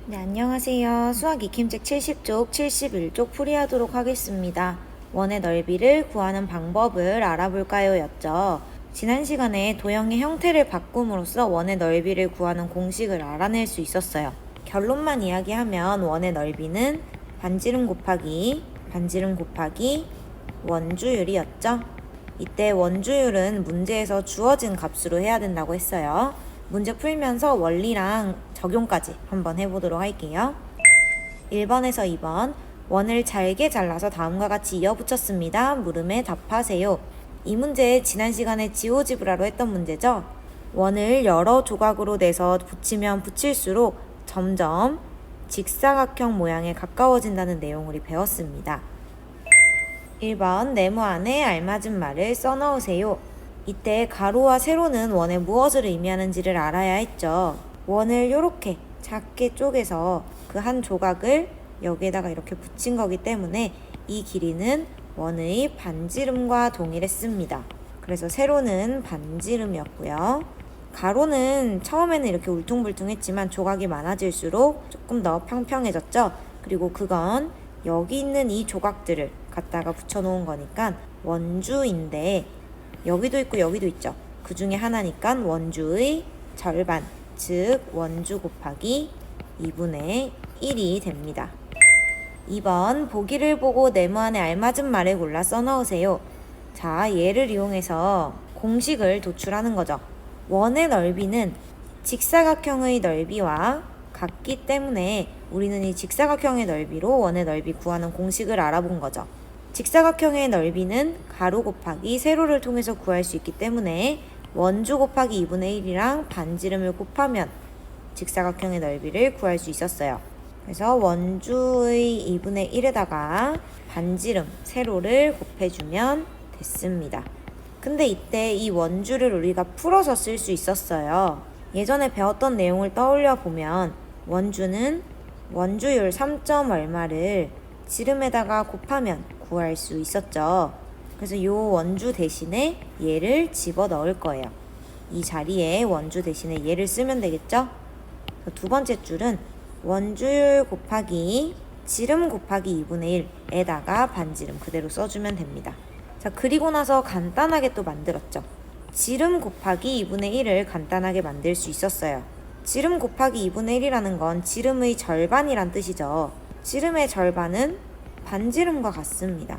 네, 안녕하세요. 수학 익힘책 70쪽, 71쪽 풀이하도록 하겠습니다. 원의 넓이를 구하는 방법을 알아볼까요? 였죠. 지난 시간에 도형의 형태를 바꿈으로써 원의 넓이를 구하는 공식을 알아낼 수 있었어요. 결론만 이야기하면 원의 넓이는 반지름 곱하기 원주율이었죠. 이때 원주율은 문제에서 주어진 값으로 해야 된다고 했어요. 문제 풀면서 원리랑 적용까지 한번 해보도록 할게요. 1번에서 2번 원을 잘게 잘라서 다음과 같이 이어붙였습니다. 물음에 답하세요. 이 문제 지난 시간에 지오지브라로 했던 문제죠. 원을 여러 조각으로 내서 붙이면 붙일수록 점점 직사각형 모양에 가까워진다는 내용을 우리 배웠습니다. 1번 네모 안에 알맞은 말을 써넣으세요. 이때 가로와 세로는 원에 무엇을 의미하는지를 알아야 했죠. 원을 이렇게 작게 쪼개서 그 한 조각을 여기에다가 이렇게 붙인 거기 때문에 이 길이는 원의 반지름과 동일했습니다. 그래서 세로는 반지름이었고요. 가로는 처음에는 이렇게 울퉁불퉁했지만 조각이 많아질수록 조금 더 평평해졌죠. 그리고 그건 여기 있는 이 조각들을 갖다가 붙여놓은 거니까 원주인데 여기도 있고 여기도 있죠. 그 중에 하나니까 원주의 절반, 즉 원주 곱하기 2분의 1이 됩니다. 2번 보기를 보고 네모 안에 알맞은 말을 골라 써넣으세요. 자, 얘를 이용해서 공식을 도출하는 거죠. 원의 넓이는 직사각형의 넓이와 같기 때문에 우리는 이 직사각형의 넓이로 원의 넓이 구하는 공식을 알아본 거죠. 직사각형의 넓이는 가로 곱하기 세로를 통해서 구할 수 있기 때문에 원주 곱하기 2분의 1이랑 반지름을 곱하면 직사각형의 넓이를 구할 수 있었어요. 그래서 원주의 2분의 1에다가 반지름 세로를 곱해주면 됐습니다. 근데 이때 이 원주를 우리가 풀어서 쓸 수 있었어요. 예전에 배웠던 내용을 떠올려 보면 원주는 원주율 3점 얼마를 지름에다가 곱하면 구할 수 있었죠. 그래서 이 원주 대신에 얘를 집어 넣을 거예요. 이 자리에 원주 대신에 얘를 쓰면 되겠죠? 두 번째 줄은 원주율 곱하기 지름 곱하기 2분의 1에다가 반지름 그대로 써주면 됩니다. 자, 그리고 나서 간단하게 또 만들었죠. 지름 곱하기 2분의 1을 간단하게 만들 수 있었어요. 지름 곱하기 2분의 1이라는 건 지름의 절반이란 뜻이죠. 지름의 절반은 반지름과 같습니다.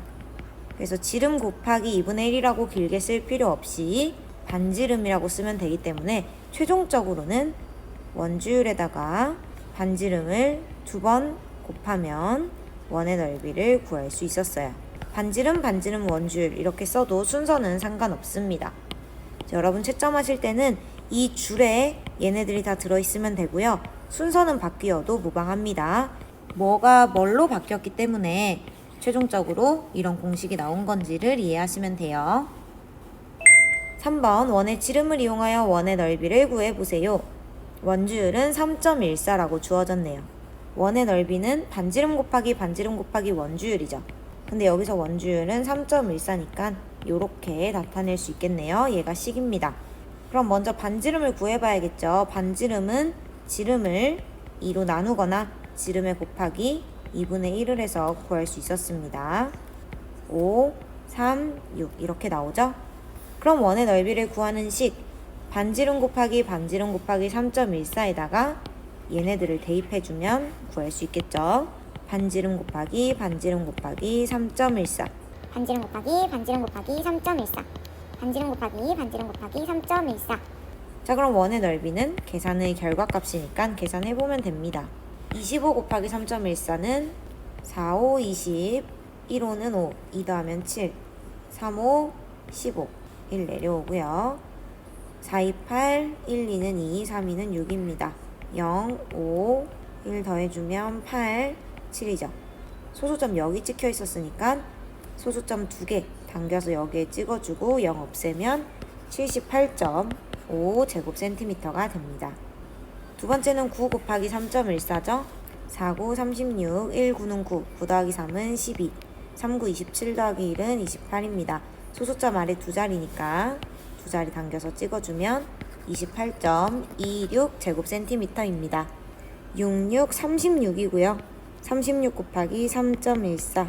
그래서 지름 곱하기 2분의 1이라고 길게 쓸 필요 없이 반지름이라고 쓰면 되기 때문에 최종적으로는 원주율에다가 반지름을 2번 곱하면 원의 넓이를 구할 수 있었어요. 반지름, 원주율 이렇게 써도 순서는 상관없습니다. 여러분 채점하실 때는 이 줄에 얘네들이 다 들어있으면 되고요. 순서는 바뀌어도 무방합니다. 뭐가 뭘로 바뀌었기 때문에 최종적으로 이런 공식이 나온 건지를 이해하시면 돼요. 3번 원의 지름을 이용하여 원의 넓이를 구해보세요. 원주율은 3.14라고 주어졌네요. 원의 넓이는 반지름 곱하기 원주율이죠. 근데 여기서 원주율은 3.14니까 이렇게 나타낼 수 있겠네요. 얘가 식입니다. 그럼 먼저 반지름을 구해봐야겠죠. 반지름은 지름을 2로 나누거나 지름에 곱하기 2분의 1을 해서 구할 수 있었습니다. 5, 3, 6 이렇게 나오죠? 그럼 원의 넓이를 구하는 식 반지름 곱하기 3.14에다가 얘네들을 대입해주면 구할 수 있겠죠? 반지름 곱하기 3.14 반지름 곱하기 3.14 반지름 곱하기 3.14 자, 그럼 원의 넓이는 계산의 결과값이니까 계산해보면 됩니다. 25 곱하기 3.14는 4, 5, 20 1호는 5, 2 더하면 7 3, 5, 15 1 내려오고요. 4, 2, 8 1, 2는 2, 3, 2는 6입니다. 0, 5 1 더해주면 8 7이죠. 소수점 여기 찍혀 있었으니까 소수점 2개 당겨서 여기에 찍어주고 0 없애면 78.5 제곱센티미터가 됩니다. 두 번째는 9 곱하기 3.14죠. 4, 9, 36, 1, 9는 9, 9 더하기 3은 12, 3, 9, 27 더하기 1은 28입니다. 소수점 아래 두 자리니까 두 자리 당겨서 찍어주면 28.26 제곱센티미터입니다. 66, 36이고요. 36 곱하기 3.14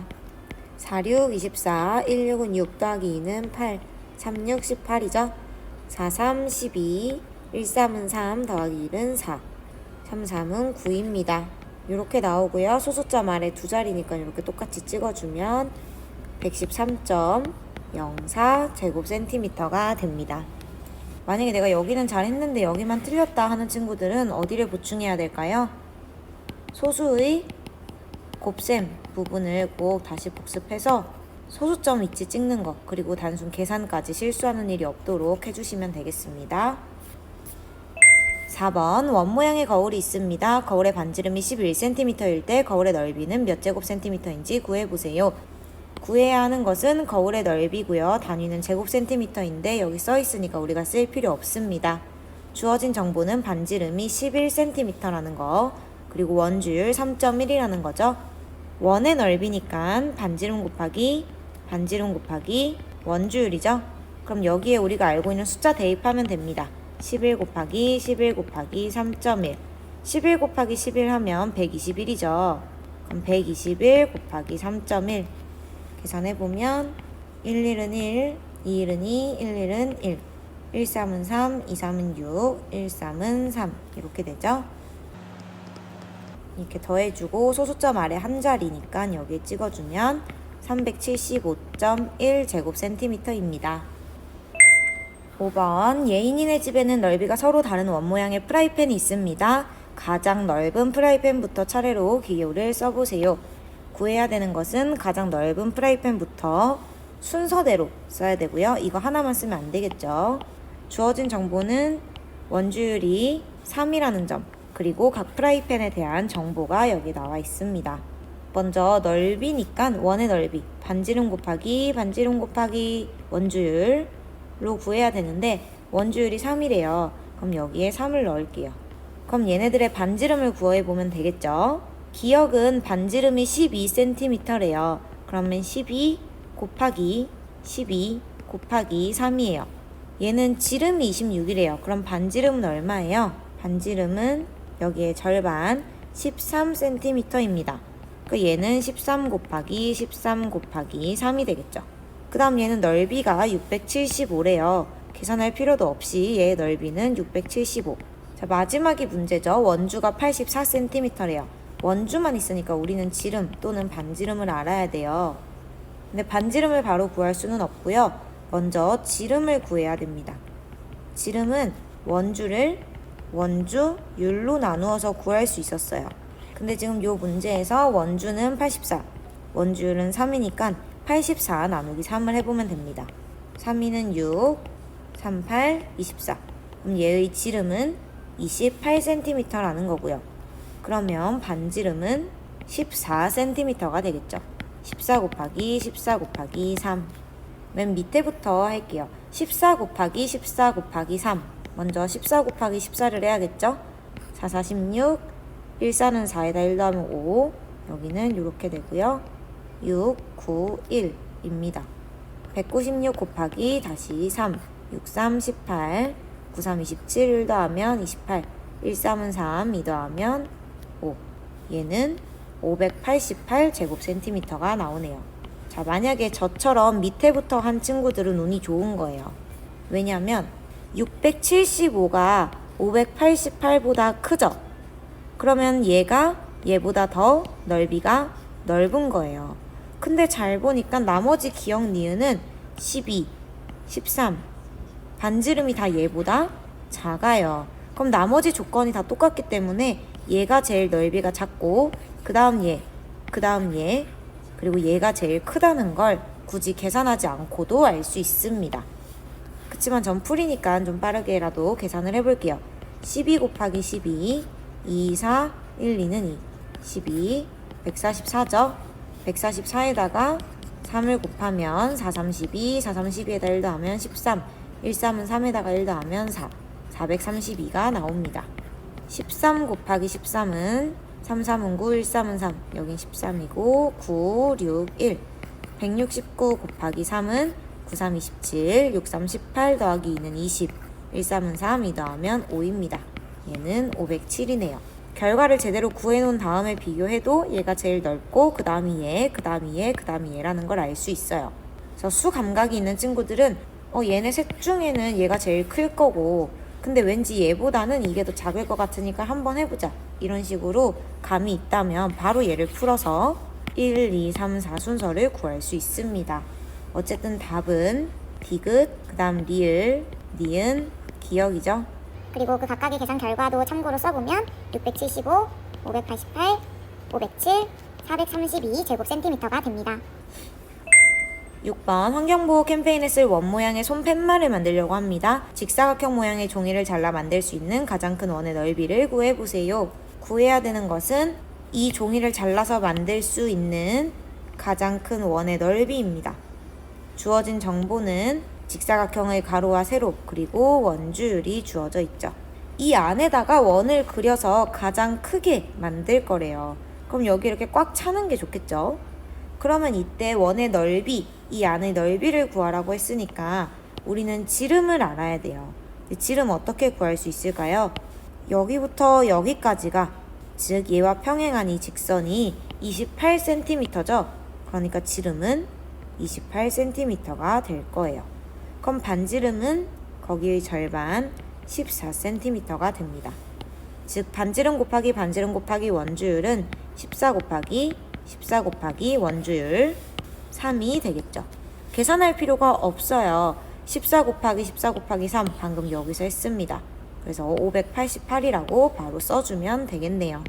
46, 24 16은 6 더하기 2는 8 36, 18이죠. 43, 12 13은 3 더하기 1은 4 33은 9입니다. 이렇게 나오고요. 소수점 아래 두 자리니까 이렇게 똑같이 찍어주면 113.04 제곱센티미터가 됩니다. 만약에 내가 여기는 잘했는데 여기만 틀렸다 하는 친구들은 어디를 보충해야 될까요? 소수의 곱셈 부분을 꼭 다시 복습해서 소수점 위치 찍는 것, 그리고 단순 계산까지 실수하는 일이 없도록 해주시면 되겠습니다. 4번 원 모양의 거울이 있습니다. 거울의 반지름이 11cm일 때 거울의 넓이는 몇 제곱센티미터인지 구해보세요. 구해야 하는 것은 거울의 넓이고요. 단위는 제곱센티미터인데 여기 써있으니까 우리가 쓸 필요 없습니다. 주어진 정보는 반지름이 11cm라는 거, 그리고 원주율 3.1이라는 거죠. 원의 넓이니까 반지름 곱하기 원주율이죠. 그럼 여기에 우리가 알고 있는 숫자 대입하면 됩니다. 11 곱하기 3.1 11 곱하기 11 하면 121이죠. 그럼 121 곱하기 3.1 계산해보면 11은 1, 21은 2, 11은 1 13은 3, 23은 6, 13은 3 이렇게 되죠. 이렇게 더해주고 소수점 아래 한 자리니까 여기에 찍어주면 375.1 제곱센티미터입니다. 5번 예인이네 집에는 넓이가 서로 다른 원 모양의 프라이팬이 있습니다. 가장 넓은 프라이팬부터 차례로 기호를 써보세요. 구해야 되는 것은 가장 넓은 프라이팬부터 순서대로 써야 되고요. 이거 하나만 쓰면 안 되겠죠. 주어진 정보는 원주율이 3이라는 점, 그리고 각 프라이팬에 대한 정보가 여기 나와 있습니다. 먼저 넓이니까 원의 넓이 반지름 곱하기 원주율로 구해야 되는데 원주율이 3이래요. 그럼 여기에 3을 넣을게요. 그럼 얘네들의 반지름을 구해보면 되겠죠. 기억은 반지름이 12cm래요. 그러면 12 곱하기 3이에요. 얘는 지름이 26이래요. 그럼 반지름은 얼마예요? 반지름은 여기에 절반 13cm입니다. 얘는 13 곱하기 3이 되겠죠. 그 다음 얘는 넓이가 675래요. 계산할 필요도 없이 얘의 넓이는 675. 자, 마지막이 문제죠. 원주가 84cm래요. 원주만 있으니까 우리는 지름 또는 반지름을 알아야 돼요. 근데 반지름을 바로 구할 수는 없고요. 먼저 지름을 구해야 됩니다. 지름은 원주율로 나누어서 구할 수 있었어요. 근데 지금 요 문제에서 원주는 84, 원주율은 3이니까 84 나누기 3을 해보면 됩니다. 3, 2는 6, 3, 8, 24. 그럼 얘의 지름은 28cm라는 거고요. 그러면 반지름은 14cm가 되겠죠. 14 곱하기 3. 맨 밑에부터 할게요. 14 곱하기 3. 먼저 14 곱하기 14를 해야겠죠. 4, 4, 16. 1, 4는 4에다 1 더하면 5. 여기는 이렇게 되고요. 6, 9, 1입니다. 196 곱하기 다시 3. 6, 3, 18. 9, 3, 27. 1 더하면 28. 1, 3은 3. 2 더하면 5. 얘는 588 제곱센티미터가 나오네요. 자, 만약에 저처럼 밑에부터 한 친구들은 운이 좋은 거예요. 왜냐면 675가 588보다 크죠? 그러면 얘보다 더 넓이가 넓은 거예요. 근데 잘 보니까 나머지 기억 니은은 12, 13 반지름이 다 얘보다 작아요. 그럼 나머지 조건이 다 똑같기 때문에 얘가 제일 넓이가 작고 그 다음 얘, 그리고 얘가 제일 크다는 걸 굳이 계산하지 않고도 알 수 있습니다. 그치만 전 풀이니까 좀 빠르게라도 계산을 해볼게요. 12 곱하기 12, 2, 4, 1, 2는 2, 12, 144죠. 144에다가 3을 곱하면 4, 32, 4, 32에다 1 더하면 13, 1, 3은 3에다가 1 더하면 4, 432가 나옵니다. 13 곱하기 13은 3, 3은 9, 1, 3은 3, 여긴 13이고 9, 6, 1. 169 곱하기 3은 9, 3, 27, 6, 3, 18 더하기 2는 20, 1, 3은 3, 2 더하면 5입니다. 얘는 507이네요. 결과를 제대로 구해놓은 다음에 비교해도 얘가 제일 넓고 그 다음이 얘, 그 다음이 얘, 그 다음이 얘라는 걸 알 수 있어요. 그래서 수 감각이 있는 친구들은 얘네 셋 중에는 얘가 제일 클 거고 근데 왠지 얘보다는 이게 더 작을 것 같으니까 한번 해보자. 이런 식으로 감이 있다면 바로 얘를 풀어서 1, 2, 3, 4 순서를 구할 수 있습니다. 어쨌든 답은 디귿, 그 다음 리을, 니은, 기역이죠. 그리고 그 각각의 계산 결과도 참고로 써보면 675, 588, 507, 432 제곱센티미터가 됩니다. 6번 환경보호 캠페인에 쓸 원 모양의 손 팻말을 만들려고 합니다. 직사각형 모양의 종이를 잘라 만들 수 있는 가장 큰 원의 넓이를 구해보세요. 구해야 되는 것은 이 종이를 잘라서 만들 수 있는 가장 큰 원의 넓이입니다. 주어진 정보는 직사각형의 가로와 세로 그리고 원주율이 주어져 있죠. 이 안에다가 원을 그려서 가장 크게 만들 거래요. 그럼 여기 이렇게 꽉 차는 게 좋겠죠? 그러면 이때 원의 넓이, 이 안의 넓이를 구하라고 했으니까 우리는 지름을 알아야 돼요. 지름 어떻게 구할 수 있을까요? 여기부터 여기까지가 즉 얘와 평행한 이 직선이 28cm죠. 그러니까 지름은 28cm가 될 거예요. 그럼 반지름은 거기의 절반 14cm가 됩니다. 즉 반지름 곱하기 반지름 곱하기 원주율은 14 곱하기 14 곱하기 원주율 3이 되겠죠. 계산할 필요가 없어요. 14 곱하기 14 곱하기 3 방금 여기서 했습니다. 그래서 588이라고 바로 써주면 되겠네요.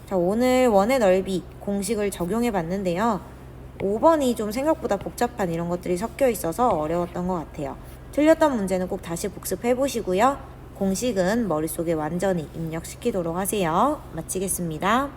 자, 오늘 원의 넓이 공식을 적용해 봤는데요. 5번이 좀 생각보다 복잡한 이런 것들이 섞여 있어서 어려웠던 것 같아요. 틀렸던 문제는 꼭 다시 복습해 보시고요. 공식은 머릿속에 완전히 입력시키도록 하세요. 마치겠습니다.